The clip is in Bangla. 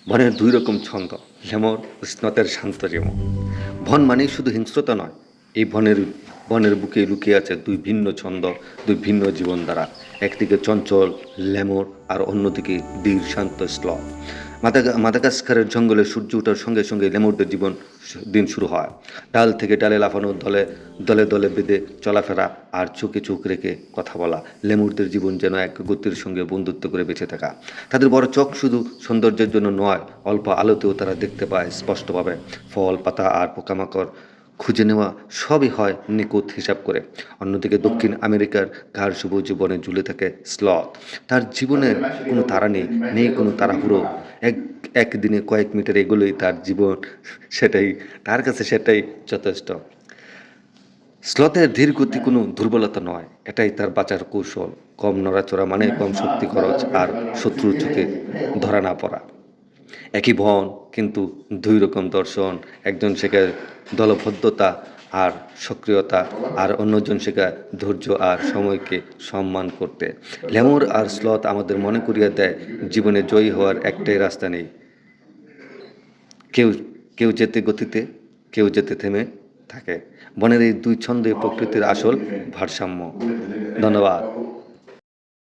বনের দুই রকম ছন্দ, লেমর ও স্নতের শান্ত যেমন। বন মানেই শুধু হিংস্রতা নয়, এই বনের বুকে লুকিয়ে আছে দুই ভিন্ন ছন্দ, দুই ভিন্ন জীবনধারা। একদিকে চঞ্চল লেমর আর অন্যদিকে ধীর শান্ত স্লথ। মাদাগাস্কারের জঙ্গলে সূর্য ওঠার সঙ্গে সঙ্গে লেমুরদের দিন শুরু হয়। ডাল থেকে ডালে লাফানো, দলে দলে দলে বেঁধে চলাফেরা আর চোখে চোখ রেখে কথা বলা। লেমুরদের জীবন যেন এক গতির সঙ্গে বন্ধুত্ব করে বেঁচে থাকা। তাদের বড় চোখ শুধু সৌন্দর্যের জন্য নয়, অল্প আলোতেও তারা দেখতে পায় স্পষ্টভাবে। ফল, পাতা আর পোকামাকড় খুঁজে নেওয়া সবই হয় নিখুঁত হিসাব করে। অন্যদিকে দক্ষিণ আমেরিকার ঘাড় সবুজ বনে ঝুলে থাকে স্লথ। তার জীবনের কোনো তাড়া নেই, নেই কোনো তাড়াহুড়ো। এক একদিনে কয়েক মিটার এগোলেই তার জীবন, সেটাই তার কাছে সেটাই যথেষ্ট। স্লথের ধীর গতি কোনো দুর্বলতা নয়, এটাই তার বাঁচার কৌশল। কম নড়াচড়া মানে কম শক্তি খরচ আর শত্রুর চোখে ধরা না পড়া। একই বন, কিন্তু দুই রকম দর্শন। একজন শেখায় দলবদ্ধতা আর সক্রিয়তা, আর অন্যজন শেখায় ধৈর্য আর সময়কে সম্মান করতে। লেমুর আর স্লথ আমাদের মনে করিয়ে দেয়, জীবনে জয়ী হওয়ার একটাই রাস্তা নেই, কেউ কেউ যেতে গতিতে, কেউ যেতে থেমে থাকে। বনের এই দুই ছন্দে প্রকৃতির আসল ভারসাম্য। ধন্যবাদ।